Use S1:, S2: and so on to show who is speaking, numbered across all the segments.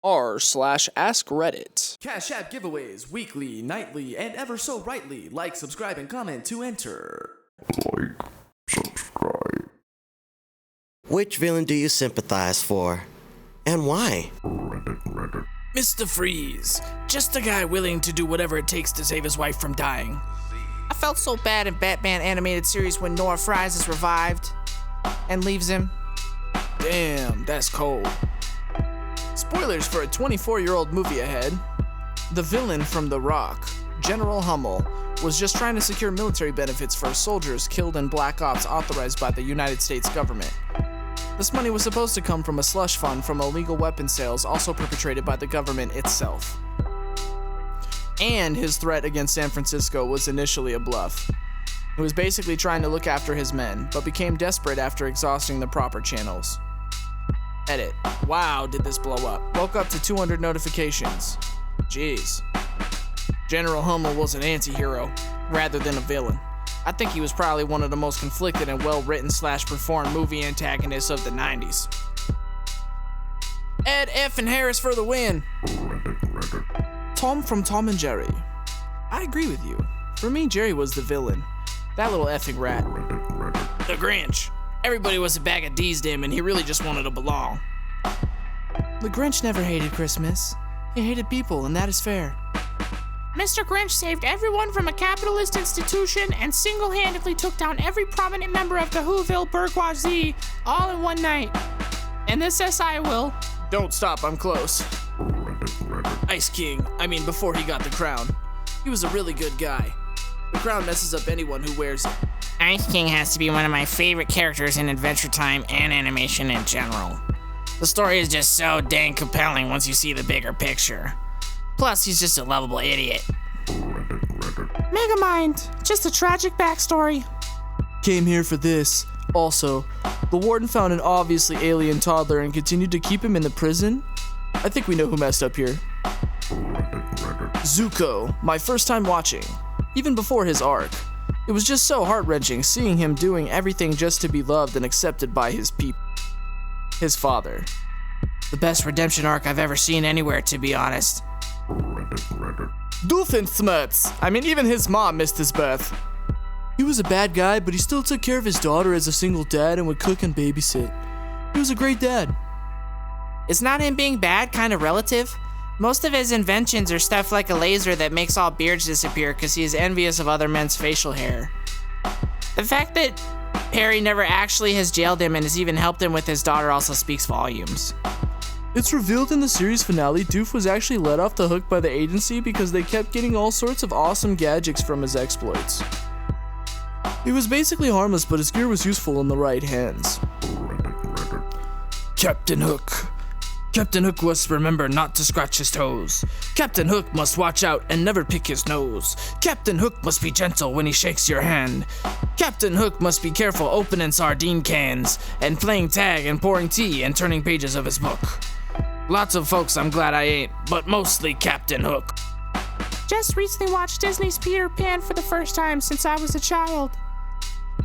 S1: r/Askreddit.
S2: Cashapp giveaways weekly, nightly, and ever so rightly. Like, subscribe, and comment to enter.
S3: Like, subscribe.
S4: Which villain do you sympathize for? And why?
S3: Reddit.
S5: Mr. Freeze, just a guy willing to do whatever it takes to save his wife from dying.
S6: I felt so bad in Batman animated series when Nora Fries is revived and leaves him.
S5: Damn, that's cold.
S1: Spoilers for a 24-year-old movie ahead. The villain from The Rock, General Hummel, was just trying to secure military benefits for soldiers killed in Black Ops authorized by the United States government. This money was supposed to come from a slush fund from illegal weapon sales also perpetrated by the government itself. And his threat against San Francisco was initially a bluff. He was basically trying to look after his men, but became desperate after exhausting the proper channels. Edit. Wow, did this blow up. Woke up to 200 notifications. Jeez. General Hummel was an anti-hero, rather than a villain. I think he was probably one of the most conflicted and well-written/performed movie antagonists of the 90s. Ed, F, and Harris for the win!
S3: Reddit.
S1: Tom from Tom and Jerry. I agree with you. For me, Jerry was the villain. That little effing rat.
S3: Reddit.
S5: The Grinch. Everybody was a bag of D's to him, and he really just wanted to belong.
S1: The Grinch never hated Christmas. He hated people, and that is fair.
S6: Mr. Grinch saved everyone from a capitalist institution and single-handedly took down every prominent member of the Whoville bourgeoisie all in one night. And this SI will.
S1: Don't stop, I'm close.
S3: Reddit.
S5: Ice King, before he got the crown. He was a really good guy. The crown messes up anyone who wears it.
S6: Ice King has to be one of my favorite characters in Adventure Time and animation in general. The story is just so dang compelling once you see the bigger picture. Plus, he's just a lovable idiot.
S3: Reddit.
S6: Megamind, just a tragic backstory.
S1: Came here for this. Also, the warden found an obviously alien toddler and continued to keep him in the prison? I think we know who messed up here.
S3: Reddit.
S1: Zuko, my first time watching. Even before his arc. It was just so heart-wrenching seeing him doing everything just to be loved and accepted by his people. His father.
S6: The best redemption arc I've ever seen anywhere, to be honest.
S3: Reddit.
S1: Doofenshmirtz! Even his mom missed his birth. He was a bad guy, but he still took care of his daughter as a single dad and would cook and babysit. He was a great dad.
S6: Is not him being bad kind of relative? Most of his inventions are stuff like a laser that makes all beards disappear because he is envious of other men's facial hair. The fact that Perry never actually has jailed him and has even helped him with his daughter also speaks volumes.
S1: It's revealed in the series finale Doof was actually let off the hook by the agency because they kept getting all sorts of awesome gadgets from his exploits. He was basically harmless, but his gear was useful in the right hands.
S3: Reddit.
S5: Captain Hook. Captain Hook must remember not to scratch his toes. Captain Hook must watch out and never pick his nose. Captain Hook must be gentle when he shakes your hand. Captain Hook must be careful opening sardine cans and playing tag and pouring tea and turning pages of his book. Lots of folks I'm glad I ain't, but mostly Captain Hook.
S6: Just recently watched Disney's Peter Pan for the first time since I was a child.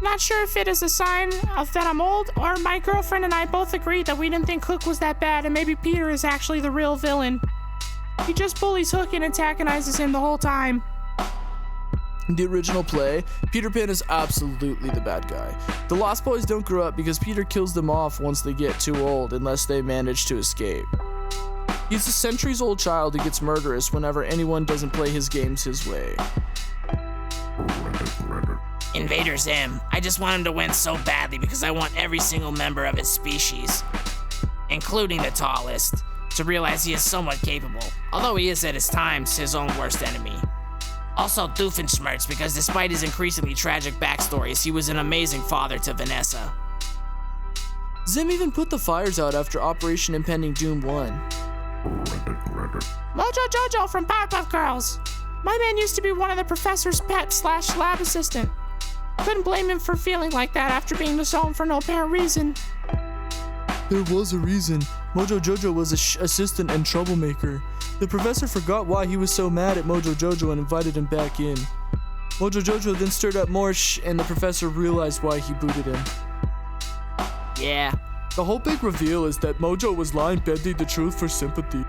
S6: Not sure if it is a sign of that I'm old, or my girlfriend and I both agreed that we didn't think Hook was that bad and maybe Peter is actually the real villain. He just bullies Hook and antagonizes him the whole time.
S1: In the original play, Peter Pan is absolutely the bad guy. The Lost Boys don't grow up because Peter kills them off once they get too old unless they manage to escape. He's a centuries-old child who gets murderous whenever anyone doesn't play his games his way.
S3: Reddit.
S6: Invader Zim, I just want him to win so badly because I want every single member of his species, including the tallest, to realize he is somewhat capable, although he is at his times his own worst enemy. Also Doofenshmirtz, because despite his increasingly tragic backstories, he was an amazing father to Vanessa.
S1: Zim even put the fires out after Operation Impending Doom 1.
S3: Reddit.
S6: Mojo Jojo from Powerpuff Girls. My man used to be one of the professor's pet/lab assistant. Couldn't blame him for feeling like that after being disowned for no apparent reason.
S1: There was a reason. Mojo Jojo was a assistant and troublemaker. The professor forgot why he was so mad at Mojo Jojo and invited him back in. Mojo Jojo then stirred up more and the professor realized why he booted him.
S6: Yeah,
S1: The whole big reveal is that Mojo was lying bending the truth for sympathy.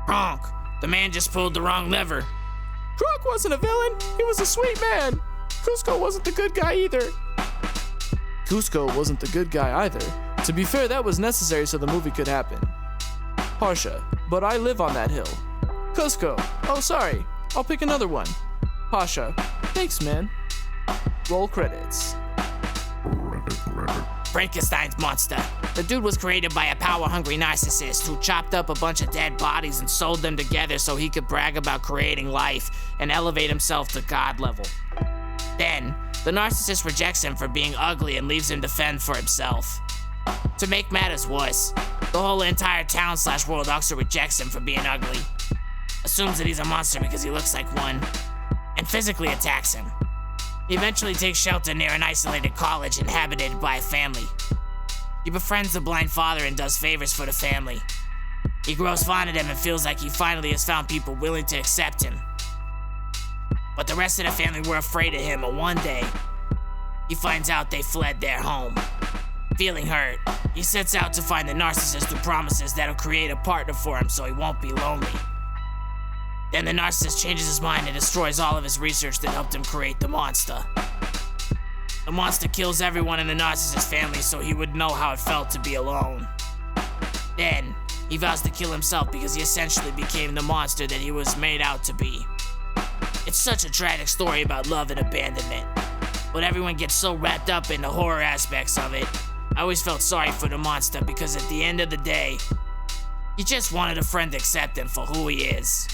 S6: Honk. The man just pulled the wrong lever.
S1: Kronk wasn't a villain, he was a sweet man. Cusco wasn't the good guy either. Cusco wasn't the good guy either. To be fair, that was necessary so the movie could happen. Harsha, but I live on that hill. Cusco, oh sorry, I'll pick another one. Pasha, thanks man. Roll credits.
S6: Frankenstein's monster. The dude was created by a power-hungry narcissist who chopped up a bunch of dead bodies and sewed them together so he could brag about creating life and elevate himself to god level. Then, the narcissist rejects him for being ugly and leaves him to fend for himself. To make matters worse, the whole entire town/world also rejects him for being ugly, assumes that he's a monster because he looks like one, and physically attacks him. He eventually takes shelter near an isolated college inhabited by a family. He befriends the blind father and does favors for the family. He grows fond of them and feels like he finally has found people willing to accept him. But the rest of the family were afraid of him, and one day, he finds out they fled their home. Feeling hurt, he sets out to find the narcissist who promises that he'll create a partner for him so he won't be lonely. Then the narcissist changes his mind and destroys all of his research that helped him create the monster. The monster kills everyone in the narcissist family so he would know how it felt to be alone. Then, he vows to kill himself because he essentially became the monster that he was made out to be. It's such a tragic story about love and abandonment, but everyone gets so wrapped up in the horror aspects of it. I always felt sorry for the monster because at the end of the day, he just wanted a friend to accept him for who he is.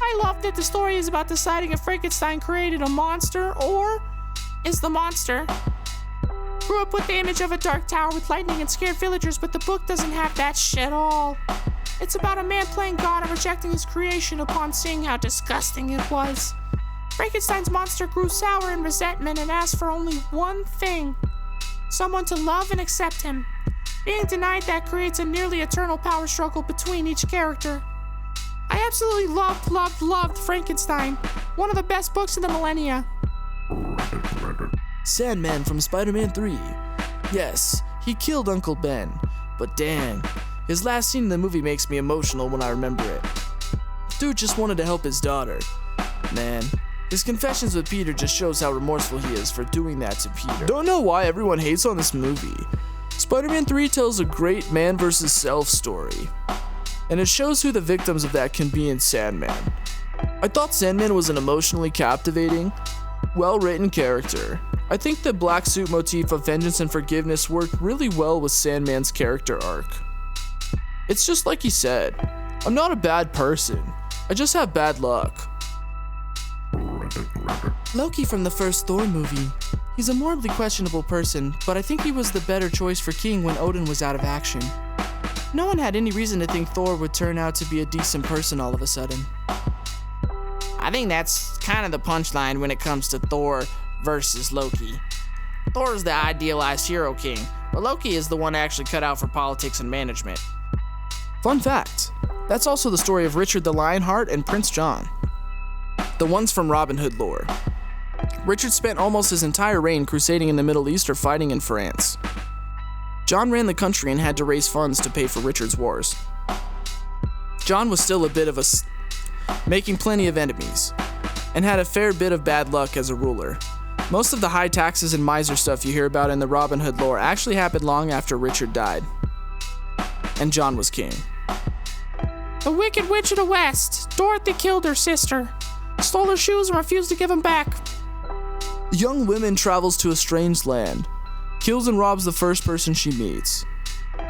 S5: I love that the story is about deciding if Frankenstein created a monster or is the monster. Grew up with the image of a dark tower with lightning and scared villagers, but the book doesn't have that shit at all. It's about a man playing God and rejecting his creation upon seeing how disgusting it was. Frankenstein's monster grew sour in resentment and asked for only one thing: someone to love and accept him. Being denied that creates a nearly eternal power struggle between each character. I absolutely loved Frankenstein. One of the best books of the millennia.
S1: Sandman from Spider-Man 3. Yes, he killed Uncle Ben, but dang, his last scene in the movie makes me emotional when I remember it. Dude just wanted to help his daughter. Man, his confessions with Peter just shows how remorseful he is for doing that to Peter. Don't know why everyone hates on this movie. Spider-Man 3 tells a great man versus self story, and it shows who the victims of that can be in Sandman. I thought Sandman was an emotionally captivating, well-written character. I think the black suit motif of vengeance and forgiveness worked really well with Sandman's character arc. It's just like he said, I'm not a bad person, I just have bad luck. Loki from the first Thor movie. He's a morally questionable person, but I think he was the better choice for King when Odin was out of action. No one had any reason to think Thor would turn out to be a decent person all of a sudden.
S6: I think that's kind of the punchline when it comes to Thor versus Loki. Thor is the idealized hero king, but Loki is the one actually cut out for politics and management.
S1: Fun fact, that's also the story of Richard the Lionheart and Prince John, the ones from Robin Hood lore. Richard spent almost his entire reign crusading in the Middle East or fighting in France. John ran the country and had to raise funds to pay for Richard's wars. John was still a bit of making plenty of enemies, and had a fair bit of bad luck as a ruler. Most of the high taxes and miser stuff you hear about in the Robin Hood lore actually happened long after Richard died, and John was king.
S5: The Wicked Witch of the West. Dorothy killed her sister, stole her shoes and refused to give them back.
S1: A young woman travels to a strange land, kills and robs the first person she meets,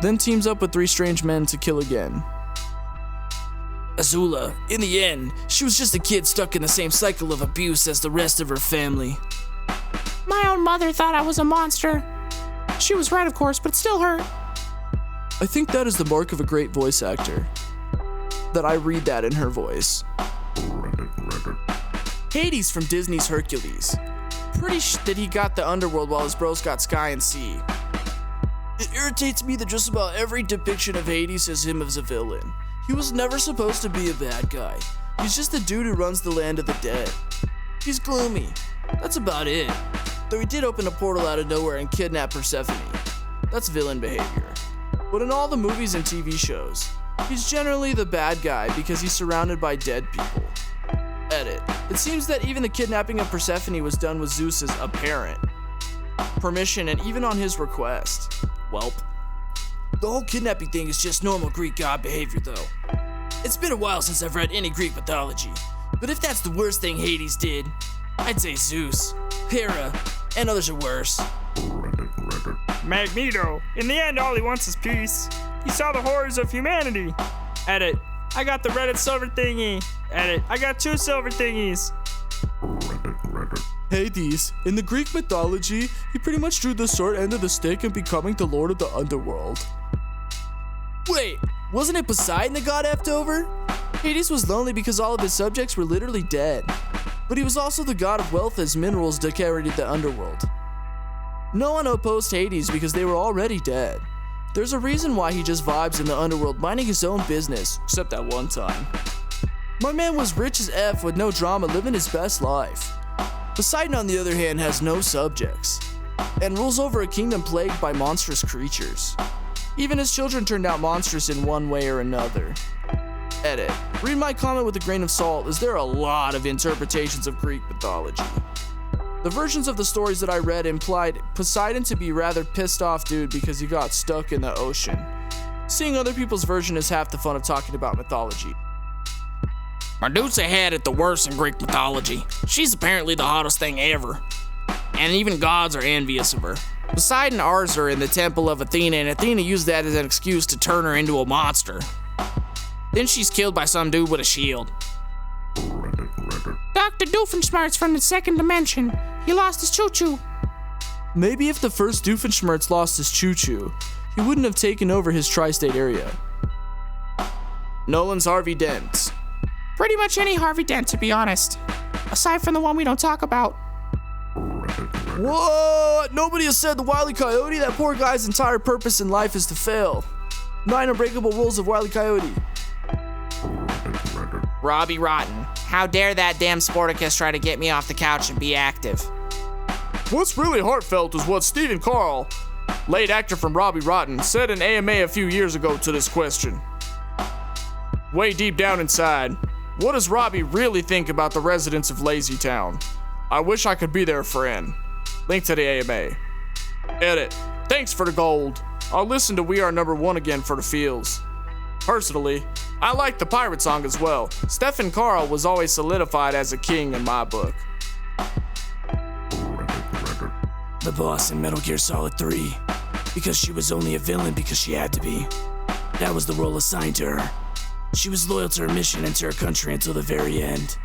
S1: then teams up with 3 strange men to kill again. Azula, in the end, she was just a kid stuck in the same cycle of abuse as the rest of her family.
S5: My own mother thought I was a monster. She was right, of course, but it still hurt.
S1: I think that is the mark of a great voice actor, that I read that in her voice. Hades from Disney's Hercules. Pretty that he got the underworld while his bros got sky and sea. It irritates me that just about every depiction of Hades has him as a villain. He was never supposed to be a bad guy. He's just the dude who runs the land of the dead. He's gloomy. That's about it. Though he did open a portal out of nowhere and kidnap Persephone. That's villain behavior. But in all the movies and TV shows, he's generally the bad guy because he's surrounded by dead people. Edit. It seems that even the kidnapping of Persephone was done with Zeus's apparent permission and even on his request. Welp. The whole kidnapping thing is just normal Greek god behavior though. It's been a while since I've read any Greek mythology, but if that's the worst thing Hades did, I'd say Zeus, Hera, and others are worse.
S7: Magneto. In the end, all he wants is peace. He saw the horrors of humanity. Edit. I got the Reddit silver thingy. Edit. I got 2 silver thingies.
S1: Hades, in the Greek mythology, he pretty much drew the short end of the stick in becoming the lord of the underworld. Wait, wasn't it Poseidon that got effed over? Hades was lonely because all of his subjects were literally dead. But he was also the god of wealth as minerals decorated the underworld. No one opposed Hades because they were already dead. There's a reason why he just vibes in the underworld minding his own business, except that one time. My man was rich as F with no drama, living his best life. Poseidon, on the other hand, has no subjects, and rules over a kingdom plagued by monstrous creatures. Even his children turned out monstrous in one way or another. Edit. Read my comment with a grain of salt, as there are a lot of interpretations of Greek mythology. The versions of the stories that I read implied Poseidon to be rather pissed off dude because he got stuck in the ocean. Seeing other people's version is half the fun of talking about mythology.
S6: Medusa had it the worst in Greek mythology. She's apparently the hottest thing ever. And even gods are envious of her. Poseidon ars her in the temple of Athena, and Athena used that as an excuse to turn her into a monster. Then she's killed by some dude with a shield.
S5: Dr. Doofenshmirtz from the second dimension. He lost his choo-choo.
S1: Maybe if the first Doofenshmirtz lost his choo-choo, he wouldn't have taken over his tri-state area. Nolan's Harvey Dent.
S5: Pretty much any Harvey Dent, to be honest. Aside from the one we don't talk about.
S1: What? Nobody has said the Wile E. Coyote? That poor guy's entire purpose in life is to fail. 9 unbreakable rules of Wile E. Coyote.
S6: Robbie Rotten. How dare that damn Sporticus try to get me off the couch and be active?
S1: What's really heartfelt is what Stephen Carl, late actor from Robbie Rotten, said in AMA a few years ago to this question. Way deep down inside, what does Robbie really think about the residents of Lazy Town? I wish I could be their friend. Link to the AMA. Edit. Thanks for the gold. I'll listen to We Are Number 1 again for the feels. Personally, I like the pirate song as well. Stephen Carl was always solidified as a king in my book.
S5: The boss in Metal Gear Solid 3. Because she was only a villain because she had to be. That was the role assigned to her. She was loyal to her mission and to her country until the very end.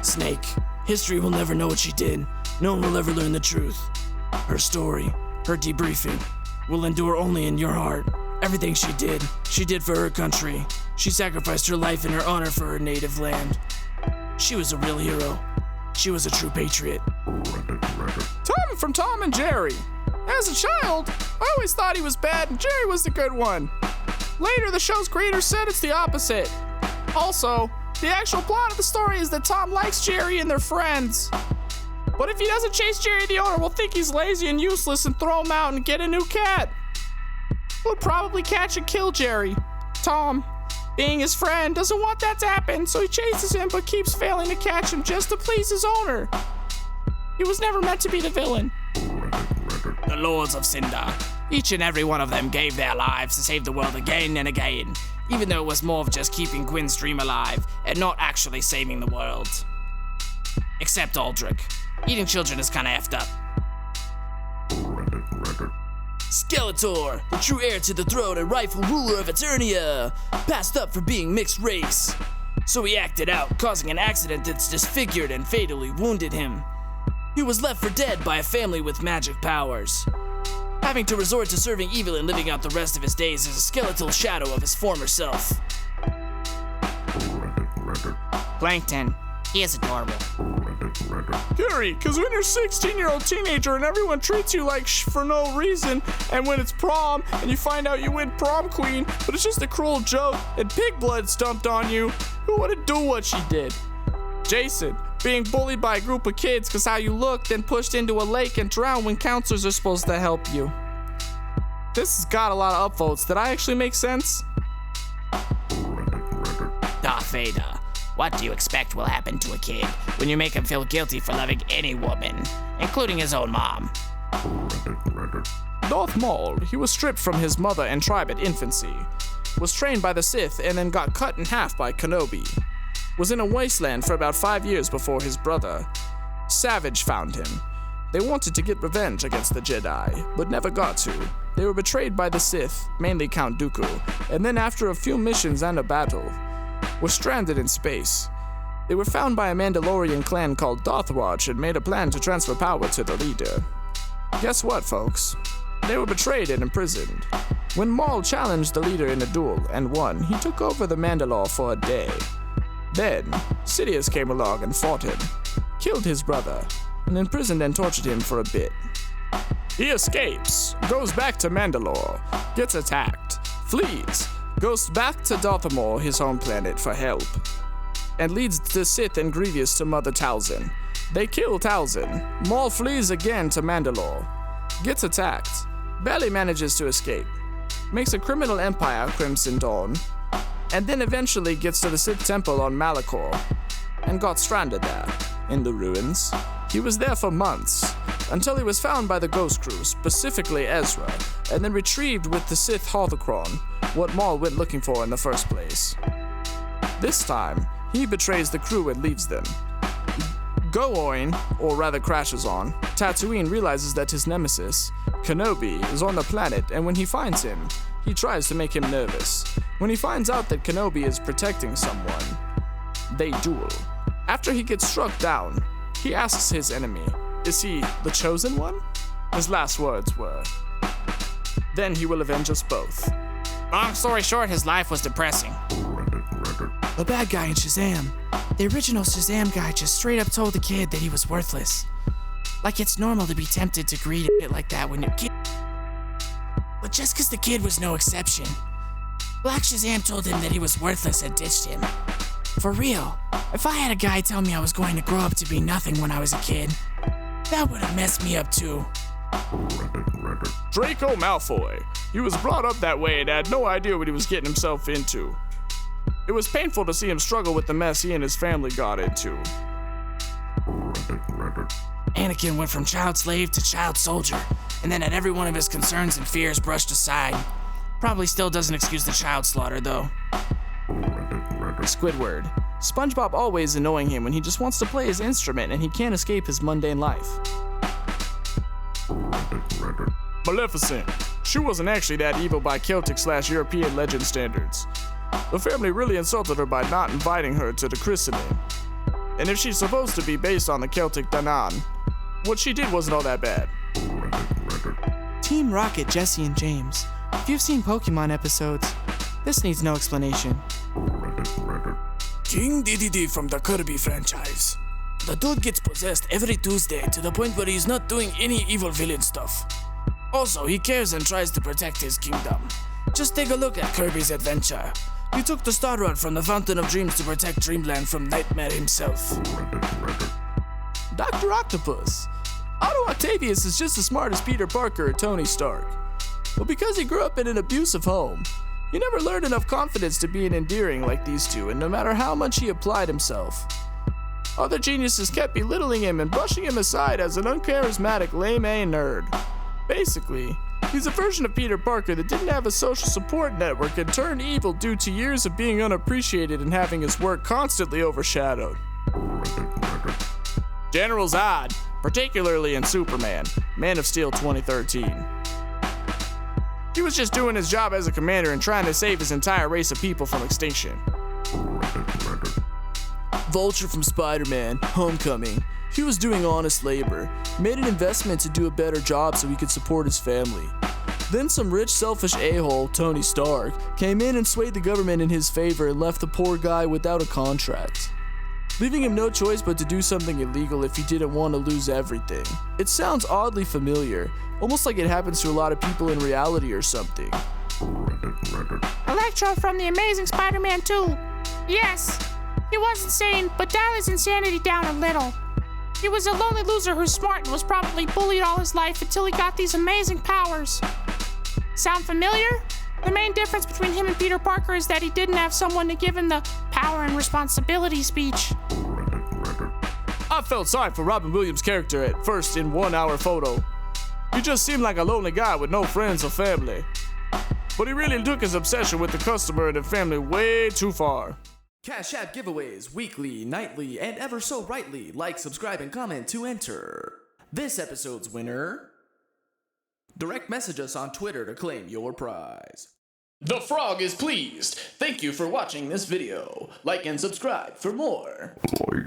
S5: Snake. History will never know what she did. No one will ever learn the truth. Her story, her debriefing, will endure only in your heart. Everything she did for her country. She sacrificed her life and her honor for her native land. She was a real hero. She was a true patriot.
S1: Tom from Tom and Jerry. As a child, I always thought he was bad and Jerry was the good one. Later, the show's creator said it's the opposite. Also, the actual plot of the story is that Tom likes Jerry and they're friends. But if he doesn't chase Jerry, the owner will think he's lazy and useless and throw him out and get a new cat. Would probably catch and kill Jerry. Tom, being his friend, doesn't want that to happen, so he chases him but keeps failing to catch him just to please his owner. He was never meant to be the villain.
S6: The Lords of Cinder. Each and every one of them gave their lives to save the world again and again, even though it was more of just keeping Gwyn's dream alive and not actually saving the world. Except Aldrich. Eating children is kinda effed up.
S1: Skeletor, the true heir to the throne and rightful ruler of Eternia, passed up for being mixed race. So he acted out, causing an accident that's disfigured and fatally wounded him. He was left for dead by a family with magic powers, having to resort to serving evil and living out the rest of his days as a skeletal shadow of his former self.
S6: Plankton. He is adorable.
S1: Gary, because when you're a 16-year-old teenager and everyone treats you like for no reason, and when it's prom and you find out you win prom queen, but it's just a cruel joke and pig blood's dumped on you, who wouldn't do what she did? Jason, being bullied by a group of kids because how you look, then pushed into a lake and drowned when counselors are supposed to help you. This has got a lot of upvotes. Did I actually make sense?
S6: Darth Vader, what do you expect will happen to a kid when you make him feel guilty for loving any woman, including his own mom?
S1: Darth Maul, he was stripped from his mother and tribe at infancy, was trained by the Sith and then got cut in half by Kenobi, was in a wasteland for about 5 years before his brother, Savage, found him. They wanted to get revenge against the Jedi, but never got to. They were betrayed by the Sith, mainly Count Dooku, and then after a few missions and a battle, were stranded in space. They were found by a Mandalorian clan called Dothwatch and made a plan to transfer power to the leader. Guess what, folks? They were betrayed and imprisoned. When Maul challenged the leader in a duel and won, he took over the Mandalore for a day. Then, Sidious came along and fought him, killed his brother, and imprisoned and tortured him for a bit. He escapes, goes back to Mandalore, gets attacked, flees, goes back to Darth Maul, his home planet, for help, and leads the Sith and Grievous to Mother Talzin. They kill Talzin. Maul flees again to Mandalore, gets attacked, barely manages to escape, makes a criminal empire, Crimson Dawn, and then eventually gets to the Sith Temple on Malachor, and got stranded there, in the ruins. He was there for months, until he was found by the Ghost Crew, specifically Ezra, and then retrieved with the Sith Holocron, what Maul went looking for in the first place. This time, he betrays the crew and leaves them. Go-Oin, or rather crashes on, Tatooine realizes that his nemesis, Kenobi, is on the planet, and when he finds him, he tries to make him nervous. When he finds out that Kenobi is protecting someone, they duel. After he gets struck down, he asks his enemy, is he the chosen one? His last words were, then he will avenge us both.
S6: Long story short, his life was depressing.
S5: The bad guy in Shazam. The original Shazam guy just straight up told the kid that he was worthless. Like it's normal to be tempted to greed a bit like that when you're kid. But just cause the kid was no exception, Black Shazam told him that he was worthless and ditched him. For real, if I had a guy tell me I was going to grow up to be nothing when I was a kid, that would have messed me up too.
S1: Draco Malfoy. He was brought up that way and had no idea what he was getting himself into. It was painful to see him struggle with the mess he and his family got into.
S5: Anakin went from child slave to child soldier, and then had every one of his concerns and fears brushed aside. Probably still doesn't excuse the child slaughter, though.
S1: Squidward. SpongeBob always annoying him when he just wants to play his instrument and he can't escape his mundane life. Maleficent. She wasn't actually that evil by Celtic/European legend standards. The family really insulted her by not inviting her to the christening. And if she's supposed to be based on the Celtic Danann, what she did wasn't all that bad.
S5: Team Rocket, Jesse and James. If you've seen Pokemon episodes, this needs no explanation.
S8: King Dedede from the Kirby franchise. The dude gets possessed every Tuesday to the point where he's not doing any evil villain stuff. Also, he cares and tries to protect his kingdom. Just take a look at Kirby's adventure. He took the Star Rod from the Fountain of Dreams to protect Dreamland from Nightmare himself.
S1: Dr. Octopus. Otto Octavius is just as smart as Peter Parker or Tony Stark. But because he grew up in an abusive home, he never learned enough confidence to be endearing like these two, and no matter how much he applied himself, other geniuses kept belittling him and brushing him aside as an uncharismatic lame-A nerd. Basically, he's a version of Peter Parker that didn't have a social support network and turned evil due to years of being unappreciated and having his work constantly overshadowed. General Zod, particularly in Superman, Man of Steel 2013. He was just doing his job as a commander and trying to save his entire race of people from extinction.
S8: Vulture from Spider-Man, Homecoming. He was doing honest labor, made an investment to do a better job so he could support his family. Then some rich, selfish a-hole, Tony Stark, came in and swayed the government in his favor and left the poor guy without a contract, leaving him no choice but to do something illegal if he didn't want to lose everything. It sounds oddly familiar, almost like it happens to a lot of people in reality or something.
S9: Electro from The Amazing Spider-Man 2. Yes, he was insane, but dial his insanity down a little. He was a lonely loser who's smart and was probably bullied all his life until he got these amazing powers. Sound familiar? The main difference between him and Peter Parker is that he didn't have someone to give him the power and responsibility speech.
S8: I felt sorry for Robin Williams' character at first in 1 Hour Photo. He just seemed like a lonely guy with no friends or family. But he really took his obsession with the customer and the family way too far.
S2: Cashapp giveaways weekly, nightly, and ever so rightly. Like, subscribe, and comment to enter. This episode's winner. Direct message us on Twitter to claim your prize.
S1: The frog is pleased. Thank you for watching this video. Like and subscribe for more.
S3: Like.